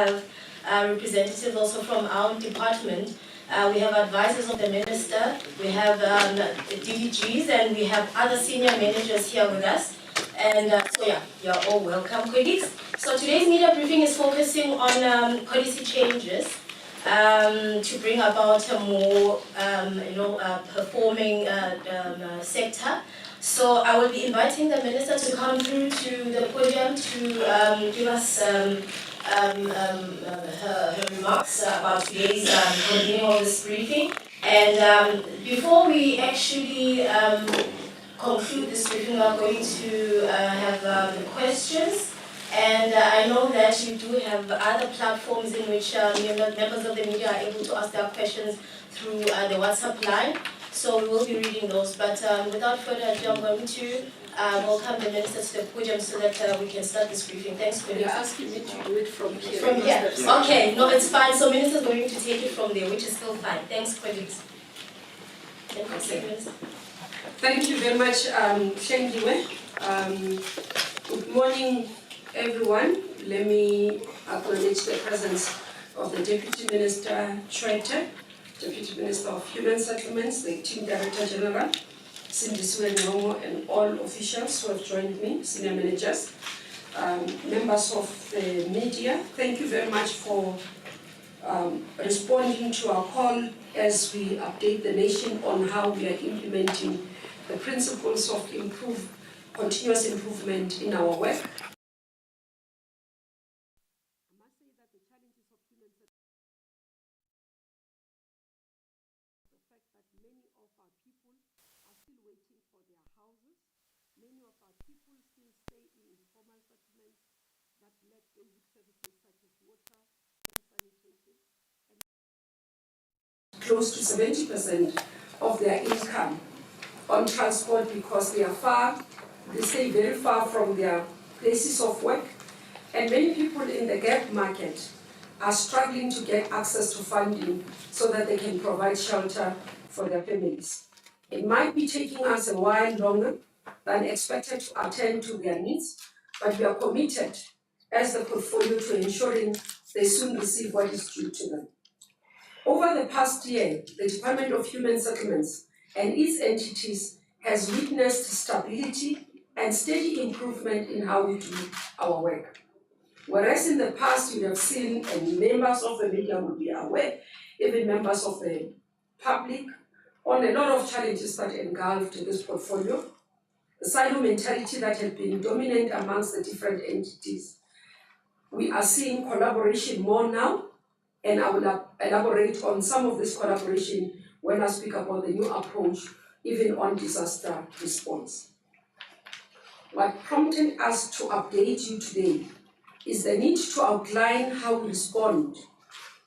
have representatives also from our department. We have advisors of the minister, we have DDGs, and we have other senior managers here with us. And so yeah, you're all welcome, colleagues. So today's media briefing is focusing on policy changes to bring about a more performing sector. So I will be inviting the minister to come through to the podium to give us her remarks about today's convening of this briefing. And before we actually conclude this briefing, we are going to have questions. And I know that you do have other platforms in which members of the media are able to ask their questions through the WhatsApp line. So we will be reading those. But without further ado, I'm going to welcome the minister to the podium so that we can start this briefing. Thanks, Minister. You're asking me to do it from here. From here. Okay, no, it's fine. So Minister is going to take it from there, which is still fine. Thanks, colleagues. Thank you very much, Shengiwe. Good morning, everyone. Let me acknowledge the presence of the Deputy Minister Treater, Deputy Minister of Human Settlements, the Team Director General, Cindy Suenongo, and all officials who have joined me, senior managers, members of the media. Thank you very much for responding to our call as we update the nation on how we are implementing the principles of continuous improvement in our work. Many of our people still stay in informal settlements that lack basic services such as water and sanitation, and close to 70% of their income on transport because they stay very far from their places of work, and many people in the gap market are struggling to get access to funding so that they can provide shelter for their families. It might be taking us a while longer than expected to attend to their needs, but we are committed as the portfolio to ensuring they soon receive what is due to them. Over the past year, the Department of Human Settlements and its entities has witnessed stability and steady improvement in how we do our work. Whereas in the past you have seen, and members of the media will be aware, even members of the public, on a lot of challenges that engulfed this portfolio, the silo mentality that had been dominant amongst the different entities. We are seeing collaboration more now, and I will elaborate on some of this collaboration when I speak about the new approach, even on disaster response. What prompted us to update you today is the need to outline how we respond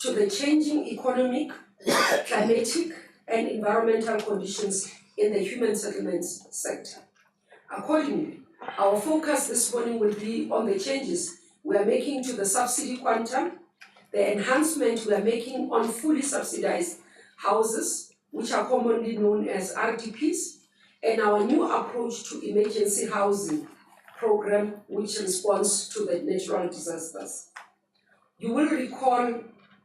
to the changing economic, climatic, and environmental conditions in the human settlements sector. Accordingly, our focus this morning will be on the changes we are making to the subsidy quantum, the enhancement we are making on fully subsidized houses, which are commonly known as RDPs, and our new approach to emergency housing program, which responds to the natural disasters. You will recall,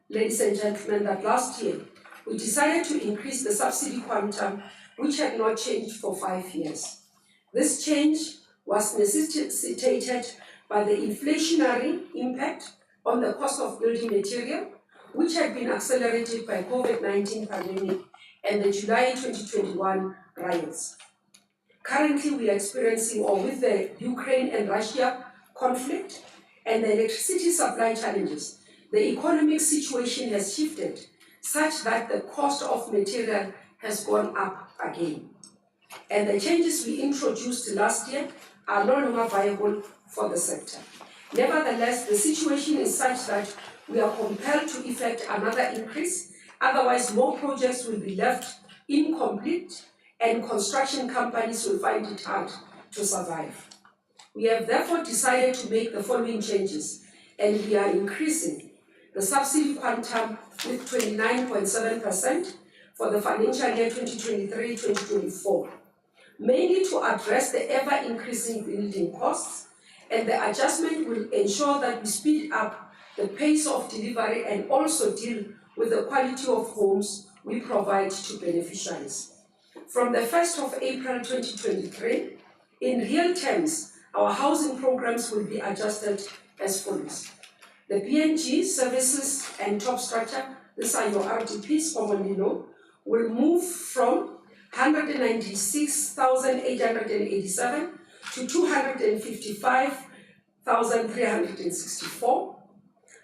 ladies and gentlemen, that last year we decided to increase the subsidy quantum, which had not changed for 5 years. This change was necessitated by the inflationary impact on the cost of building material, which had been accelerated by COVID-19 pandemic and the July 2021 riots. Currently, we are experiencing, or with the Ukraine and Russia conflict and the electricity supply challenges, the economic situation has shifted such that the cost of material has gone up again. And the changes we introduced last year are no longer viable for the sector. Nevertheless, the situation is such that we are compelled to effect another increase, otherwise more projects will be left incomplete and construction companies will find it hard to survive. We have therefore decided to make the following changes, and we are increasing the subsidy quantum with 29.7% for the financial year 2023-2024, mainly to address the ever-increasing building costs, and the adjustment will ensure that we speed up the pace of delivery, and also deal with the quality of homes we provide to beneficiaries. From the 1st of April 2023, in real terms, our housing programs will be adjusted as follows. The BNG services and top structure, these are your RDPs commonly known, will move from 196,887 to 255,364.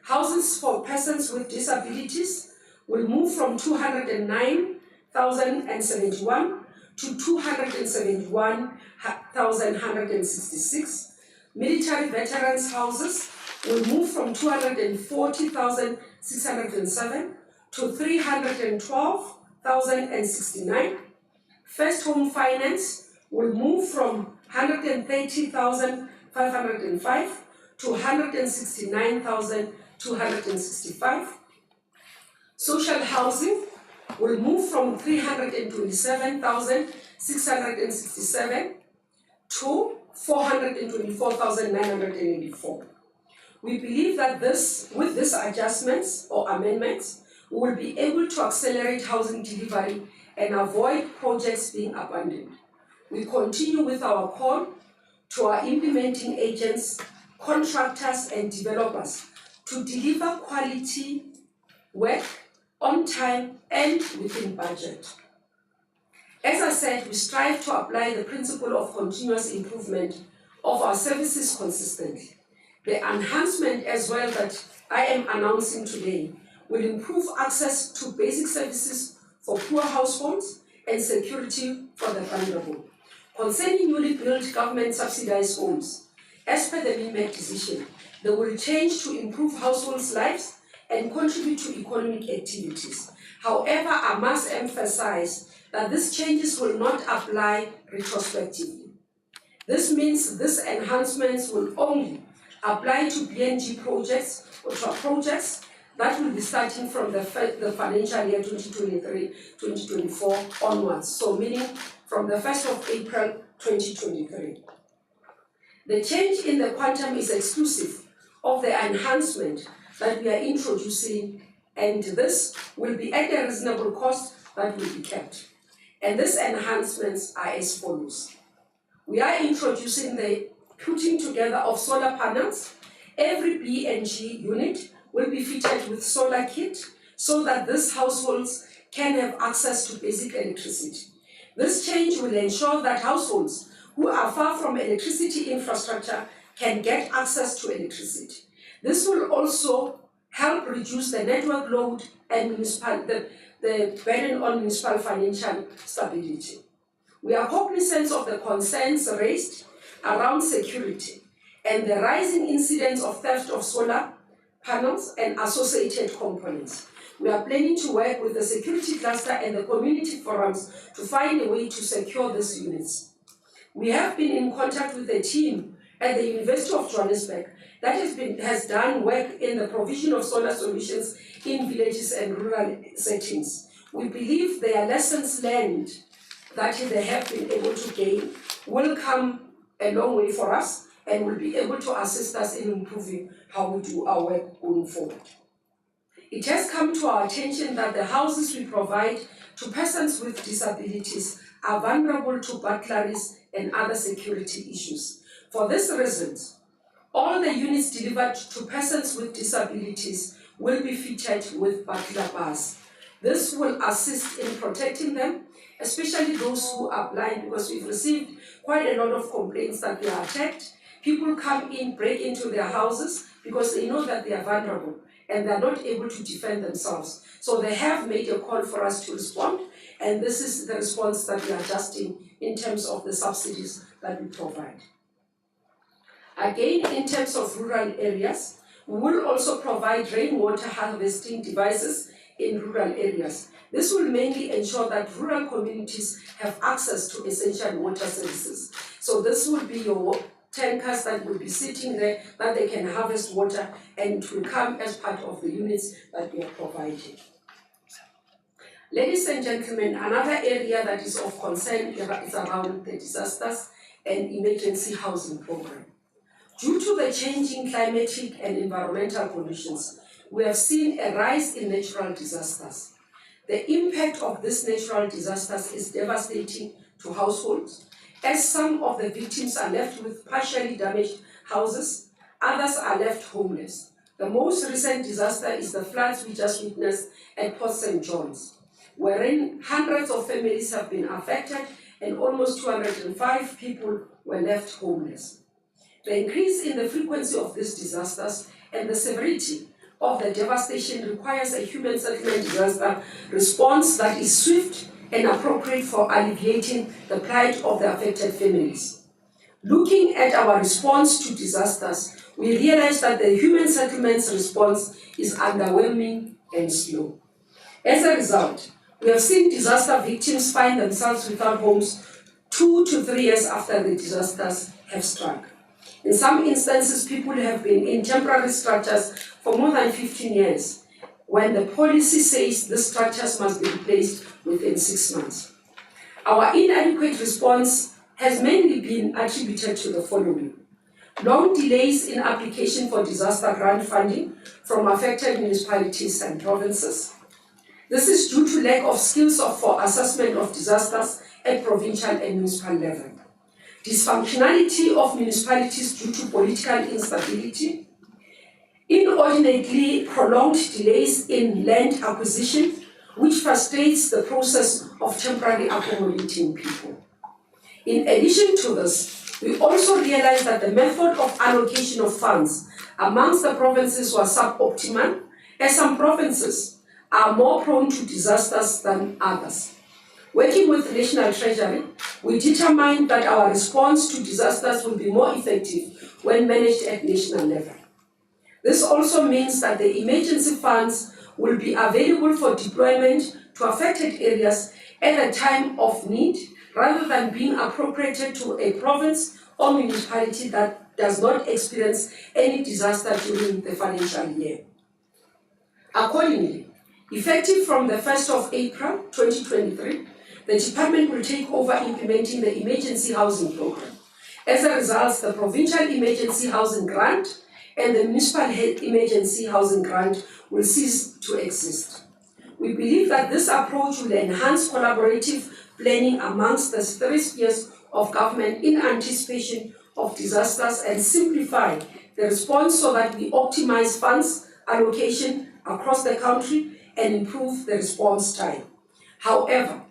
Houses for persons with disabilities will move from 209,071 to 271,166. Military veterans houses will move from 240,607 to 312,069. First home finance will move from 130,505 to 169,265. Social housing will move from 327,667 to 424,984. We believe that with these adjustments or amendments, we will be able to accelerate housing delivery and avoid projects being abandoned. We continue with our call to our implementing agents, contractors, and developers to deliver quality work on time and within budget. As I said, we strive to apply the principle of continuous improvement of our services consistently. The enhancement as well that I am announcing today will improve access to basic services for poor households and security for the vulnerable. Concerning newly built government subsidized homes, as per the MIMEC decision, they will change to improve households' lives and contribute to economic activities. However, I must emphasize that these changes will not apply retrospectively. This means these enhancements will only apply to BNG projects or to projects that will be starting from the financial year 2023-2024 onwards, so meaning from the 1st of April 2023. The change in the quantum is exclusive of the enhancement that we are introducing, and this will be at a reasonable cost that will be kept. And these enhancements are as follows. We are introducing the putting together of solar panels. Every BNG unit will be fitted with solar kit so that these households can have access to basic electricity. This change will ensure that households who are far from electricity infrastructure can get access to electricity. This will also help reduce the network load and the burden on municipal financial stability. We are cognizant of the concerns raised around security and the rising incidence of theft of solar panels and associated components. We are planning to work with the security cluster and the community forums to find a way to secure these units. We have been in contact with a team at the University of Johannesburg that has done work in the provision of solar solutions in villages and rural settings. We believe their lessons learned that they have been able to gain will come a long way for us and will be able to assist us in improving how we do our work going forward. It has come to our attention that the houses we provide to persons with disabilities are vulnerable to burglaries and other security issues. For this reason, all the units delivered to persons with disabilities will be fitted with burglar bars. This will assist in protecting them, especially those who are blind, because we've received quite a lot of complaints that they are attacked. People come in, break into their houses because they know that they are vulnerable and they're not able to defend themselves. So they have made a call for us to respond, and this is the response that we are adjusting in terms of the subsidies that we provide. Again, in terms of rural areas, we will also provide rainwater harvesting devices in rural areas. This will mainly ensure that rural communities have access to essential water services. So this will be your tankers that will be sitting there that they can harvest water, and it will come as part of the units that we are providing. Ladies and gentlemen, another area that is of concern is around the disasters and emergency housing program. Due to the changing climatic and environmental conditions, we have seen a rise in natural disasters. The impact of these natural disasters is devastating to households, as some of the victims are left with partially damaged houses, others are left homeless. The most recent disaster is the floods we just witnessed at Port St. John's, wherein hundreds of families have been affected and almost 205 people were left homeless. The increase in the frequency of these disasters and the severity of the devastation requires a human settlement disaster response that is swift and appropriate for alleviating the plight of the affected families. Looking at our response to disasters, we realize that the human settlements response is underwhelming and slow. As a result, we have seen disaster victims find themselves without homes 2 to 3 years after the disasters have struck. In some instances, people have been in temporary structures for more than 15 years, when the policy says the structures must be replaced within 6 months. Our inadequate response has mainly been attributed to the following: long delays in application for disaster grant funding from affected municipalities and provinces. This is due to lack of skills for assessment of disasters at provincial and municipal level. Dysfunctionality of municipalities due to political instability, inordinately prolonged delays in land acquisition, which frustrates the process of temporarily accommodating people. In addition to this, we also realize that the method of allocation of funds amongst the provinces was suboptimal, as some provinces are more prone to disasters than others. Working with the National Treasury, we determined that our response to disasters will be more effective when managed at national level. This also means that the emergency funds will be available for deployment to affected areas at a time of need, rather than being appropriated to a province or municipality that does not experience any disaster during the financial year. Accordingly, effective from the 1st of April 2023, the department will take over implementing the emergency housing program. As a result, the provincial emergency housing grant and the municipal emergency housing grant will cease to exist. We believe that this approach will enhance collaborative planning amongst the 3 spheres of government in anticipation of disasters and simplify the response so that we optimize funds allocation across the country and improve the response time. However,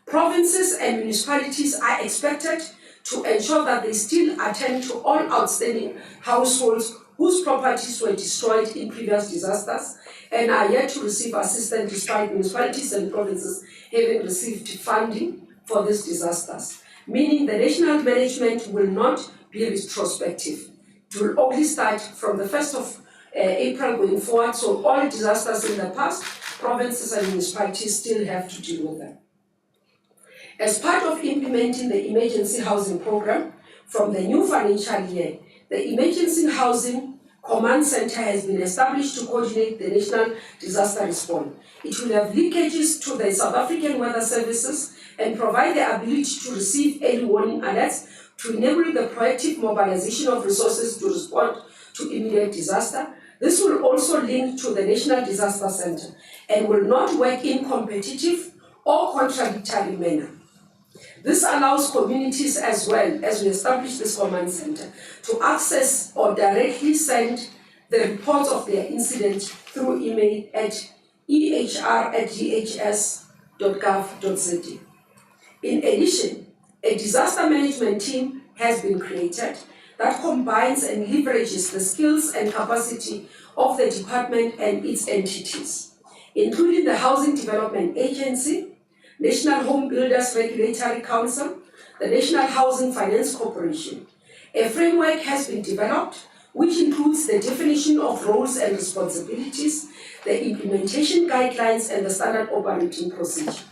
provinces and municipalities are expected to ensure that they still attend to all outstanding households whose properties were destroyed in previous disasters and are yet to receive assistance despite municipalities and provinces having received funding for these disasters, meaning the national management will not be retrospective. It will only start from the 1st of April going forward, so all disasters in the past, provinces and municipalities still have to deal with them. As part of implementing the emergency housing program from the new financial year, the Emergency Housing Command Center has been established to coordinate the national disaster response. It will have linkages to the South African Weather Services and provide the ability to receive early warning alerts to enable the proactive mobilization of resources to respond to immediate disaster. This will also link to the National Disaster Center and will not work in competitive or contradictory manner. This allows communities, as well as we establish this command center, to access or directly send the reports of their incidents through email at ehr@dhs.gov.za. In addition, a disaster management team has been created that combines and leverages the skills and capacity of the department and its entities, including the Housing Development Agency, National Home Builders Regulatory Council, the National Housing Finance Corporation. A framework has been developed which includes the definition of roles and responsibilities, the implementation guidelines, and the standard operating procedure.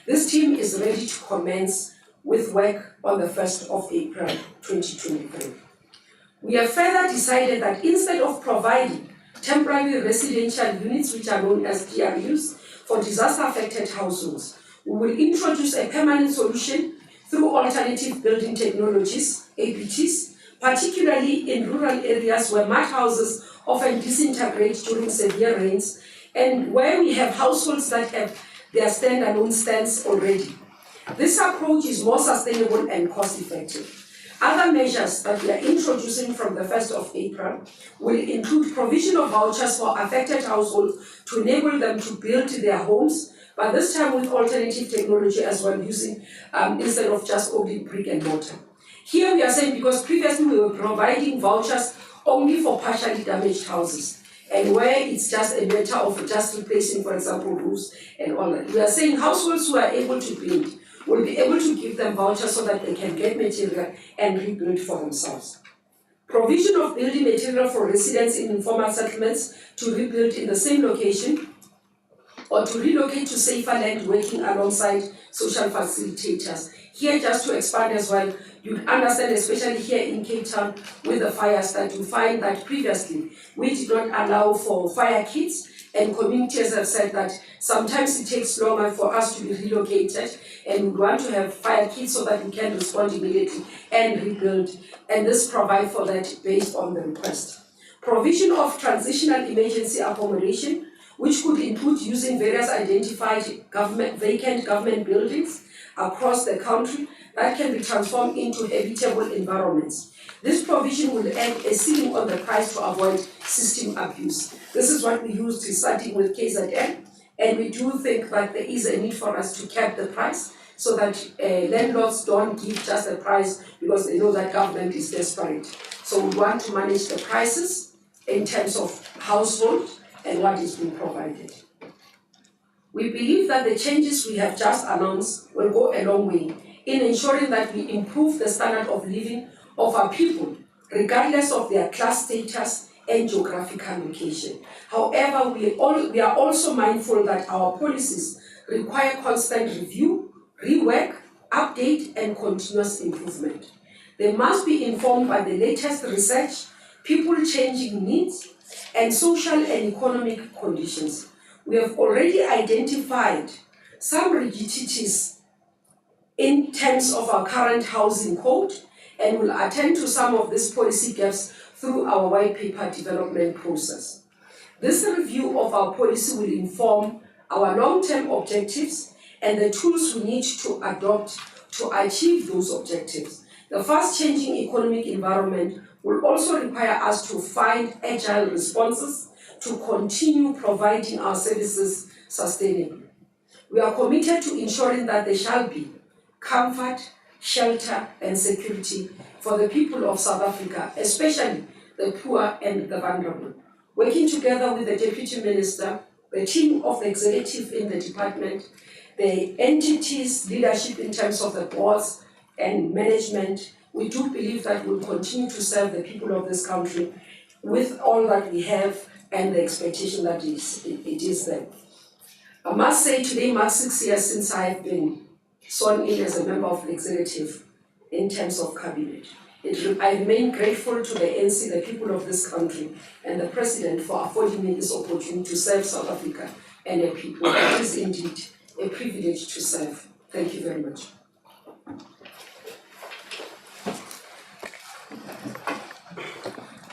This team is ready to commence with work on the 1st of April 2023. We have further decided that instead of providing temporary residential units, which are known as PRUs, for disaster-affected households, we will introduce a permanent solution through alternative building technologies, APTs, particularly in rural areas where mud houses often disintegrate during severe rains and where we have households that have their standalone stands already. This approach is more sustainable and cost-effective. Other measures that we are introducing from the 1st of April will include provision of vouchers for affected households to enable them to build their homes, but this time with alternative technology as well, using instead of just only brick and mortar. Here we are saying because previously we were providing vouchers only for partially damaged houses, and where it's just a matter of just replacing, for example, roofs and all that. We are saying households who are able to build will be able to give them vouchers so that they can get material and rebuild for themselves. Provision of building material for residents in informal settlements to rebuild in the same location or to relocate to safer land working alongside social facilitators. Here, just to expand as well, you understand, especially here in Cape Town with the fires, that you find that previously we did not allow for fire kits, and communities have said that sometimes it takes longer for us to be relocated, and we want to have fire kits so that we can respond immediately and rebuild, and this provide for that based on the request. Provision of transitional emergency accommodation, which could include using various identified vacant government buildings across the country that can be transformed into habitable environments. This provision will add a ceiling on the price to avoid system abuse. This is what we used starting with KZN, and we do think that there is a need for us to cap the price so that landlords don't give just a price because they know that government is desperate. So we want to manage the prices in terms of household and what is being provided. We believe that the changes we have just announced will go a long way in ensuring that we improve the standard of living of our people, regardless of their class status and geographical location. However, we are also mindful that our policies require constant review, rework, update, and continuous improvement. They must be informed by the latest research, people-changing needs, and social and economic conditions. We have already identified some rigidities in terms of our current housing code and will attend to some of these policy gaps through our white paper development process. This review of our policy will inform our long-term objectives and the tools we need to adopt to achieve those objectives. The fast-changing economic environment will also require us to find agile responses to continue providing our services sustainably. We are committed to ensuring that there shall be comfort, shelter, and security for the people of South Africa, especially the poor and the vulnerable. Working together with the Deputy Minister, the team of the executive in the department, the entities, leadership in terms of the boards and management, we do believe that we'll continue to serve the people of this country with all that we have and the expectation that it is there. I must say today marks 6 years since I have been sworn in as a member of the executive in terms of cabinet. I remain grateful to the ANC, the people of this country, and the President for affording me this opportunity to serve South Africa and the people. It is indeed a privilege to serve. Thank you very much.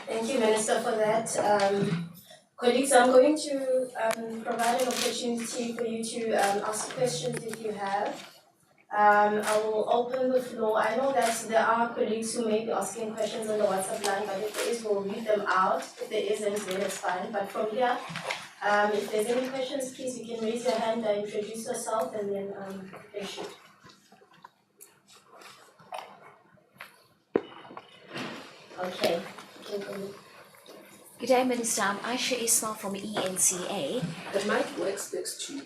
Thank you, Minister, for that. Colleagues, I'm going to provide an opportunity for you to ask questions if you have. I will open the floor. I know that there are colleagues who may be asking questions on the WhatsApp line, but if there is, we'll read them out. If there isn't, then it's fine. But from here, if there's any questions, please, you can raise your hand and introduce yourself, and then you can shoot. Okay. Good day, Minister. I'm Aisha Ismail from ENCA. The mic works next to you.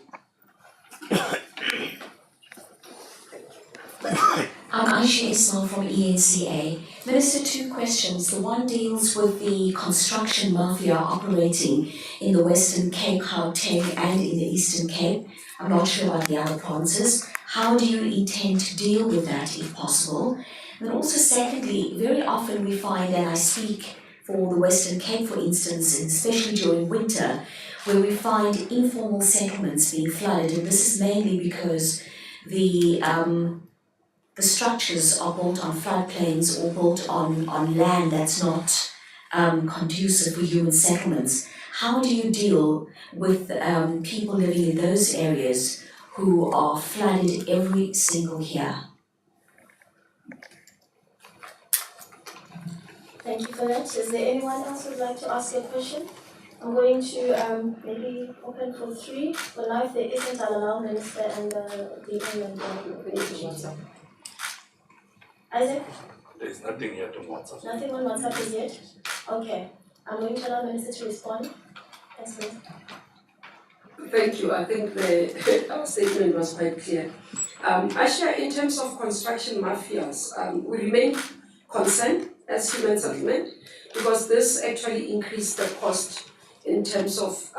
I'm Aisha Ismail from ENCA. Minister, 2 questions. The one deals with the construction mafia operating in the Western Cape, GAUTEng, and in the Eastern Cape. I'm not sure about the other provinces. How do you intend to deal with that, if possible? And also, secondly, very often we find, and I speak for the Western Cape, for instance, and especially during winter, where we find informal settlements being flooded, and this is mainly because the the structures are built on floodplains or built on land that's not conducive for human settlements. How do you deal with people living in those areas who are flooded every single year? Thank you for that. Is there anyone else who would like to ask a question? I'm going to maybe open for 3. For now, if there isn't, I'll allow Minister and the and Isaac? There's nothing yet on WhatsApp. Nothing on WhatsApp as yet? Okay. I'm going to allow Minister to respond. Thanks, Minister. Thank you. I think our statement was quite clear. Asha, in terms of construction mafias, we remain concerned as human settlement because this actually increased the cost in terms of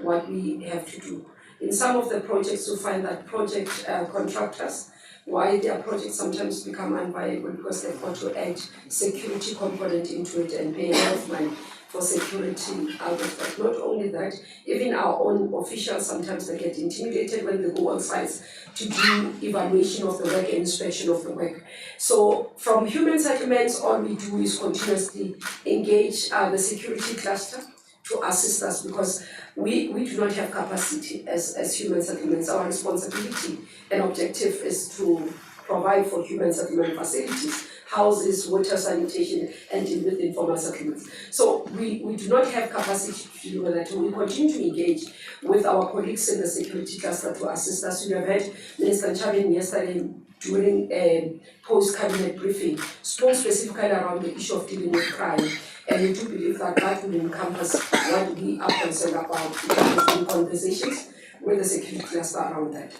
what we have to do. In some of the projects, you find that project contractors, why their projects sometimes become unviable because they've got to add security component into it and pay a lot of money for security out of that. Not only that, even our own officials, sometimes they get intimidated when they go on sites to do evaluation of the work and inspection of the work. So from human settlements, all we do is continuously engage the security cluster to assist us because we do not have capacity as human settlements. Our responsibility and objective is to provide for human settlement facilities, houses, water, sanitation, and deal with informal settlements. So we do not have capacity to do that. We continue to engage with our colleagues in the security cluster to assist us. You have heard Minister Chavin yesterday during a post-cabinet briefing, spoke specifically around the issue of dealing with crime. And we do believe that that will encompass what we are concerned about in conversations with the security cluster around that.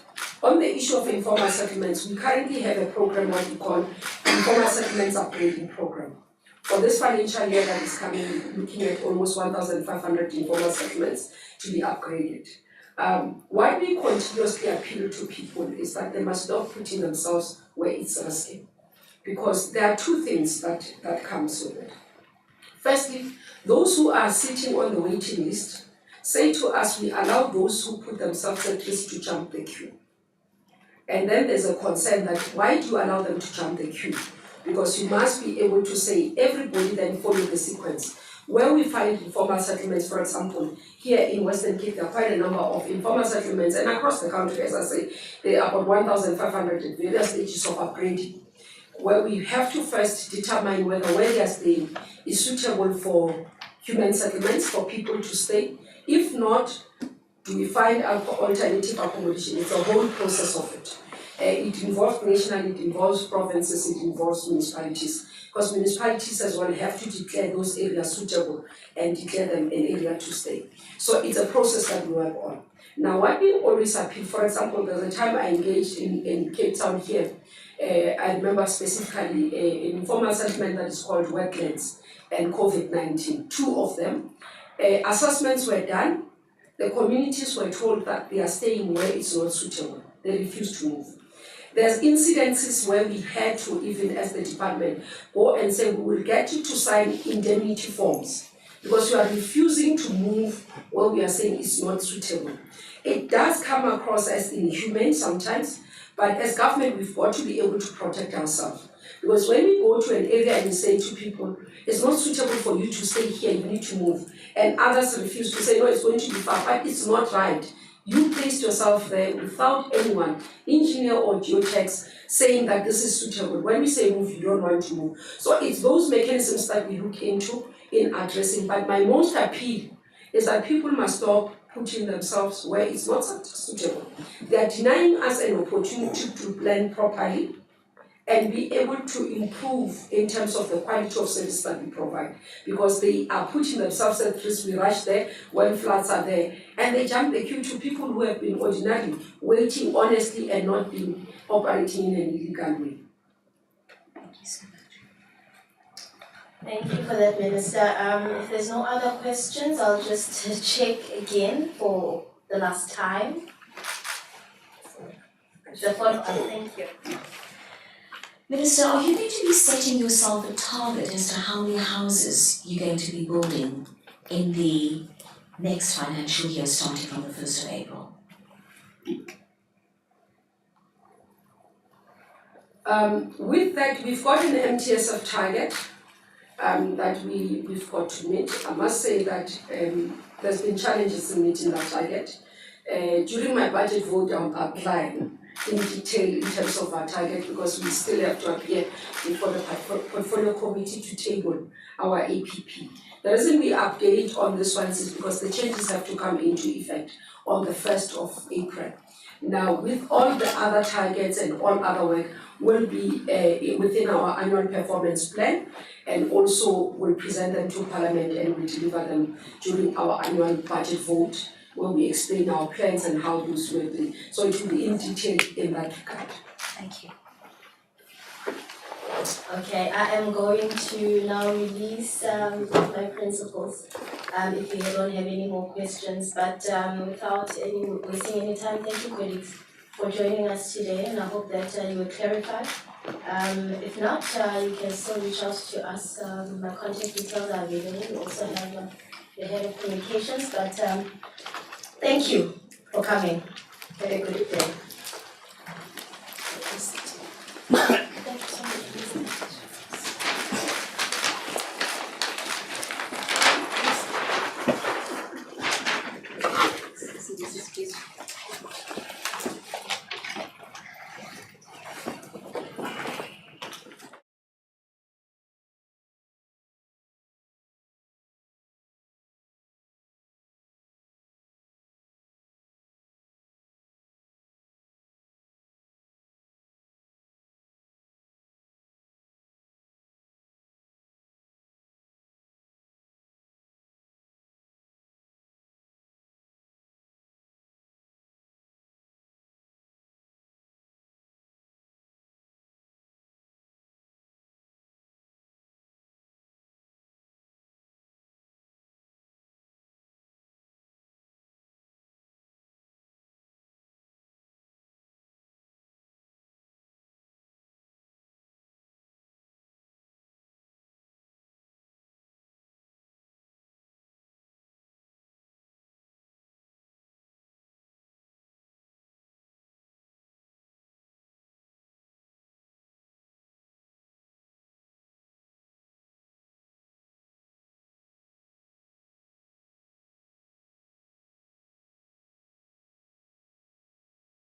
On the issue of informal settlements, we currently have a program what we call Informal Settlements Upgrading Program. For this financial year that is coming, looking at almost 1,500 informal settlements to be upgraded. What we continuously appeal to people is that they must not put in themselves where it's risky. Because there are 2 things that comes with it. Firstly, those who are sitting on the waiting list say to us, we allow those who put themselves at risk to jump the queue. And then there's a concern that why do you allow them to jump the queue? Because you must be able to say everybody then follow the sequence. Where we find informal settlements, for example, here in Western Cape, there are quite a number of informal settlements, and across the country, as I say, there are about 1,500 at various stages of upgrading, where we have to first determine whether where they are staying is suitable for human settlements, for people to stay. If not, do we find alternative accommodation? It's a whole process of it. It involves national, it involves provinces, it involves municipalities. Because municipalities as well have to declare those areas suitable and declare them an area to stay. So it's a process that we work on. Now, what we always appeal, for example, there's a time I engaged in Cape Town here. I remember specifically an informal settlement that is called Wetlands and COVID-19, 2 of them. Assessments were done. The communities were told that they are staying where it's not suitable. They refused to move. There's incidences where we had to, even as the department, go and say, we will get you to sign indemnity forms because you are refusing to move where we are saying it's not suitable. It does come across as inhumane sometimes, but as government, we've got to be able to protect ourselves. Because when we go to an area and we say to people, it's not suitable for you to stay here, you need to move, and others refuse to say, no, it's going to be far, but it's not right. You placed yourself there without anyone, engineer or geotechs, saying that this is suitable. When we say move, you don't want to move. So it's those mechanisms that we look into in addressing. But my most appeal is that people must stop putting themselves where it's not suitable. They are denying us an opportunity to plan properly and be able to improve in terms of the quality of service that we provide. Because they are putting themselves at risk. We rush there when floods are there, and they jump the queue to people who have been ordinarily waiting honestly and not being operating in an illegal way. Thank you so much. Thank you for that, Minister. If there's no other questions, I'll just check again for the last time. The follow-up, thank you. Minister, are you going to be setting yourself a target as to how many houses you're going to be building in the next financial year starting from the 1st of April? With that, we've got an MTSF target that we've got to meet. I must say that there's been challenges in meeting that target. During my budget vote, I'll apply in detail in terms of our target because we still have to appear before the portfolio committee to table our APP. The reason we update on this one is because the changes have to come into effect on the 1st of April. Now, with all the other targets and all other work will be within our annual performance plan, and also we'll present them to Parliament and we'll deliver them during our annual budget vote, where we explain our plans and how those will be. So it will be in detail in that regard. Thank you. Okay, I am going to now release my principals if you don't have any more questions, but without wasting any time, thank you colleagues for joining us today, and I hope that you were clarified. If not, you can still reach out to us. My contact details are available. We also have the head of communications, but thank you for coming. Have a good day.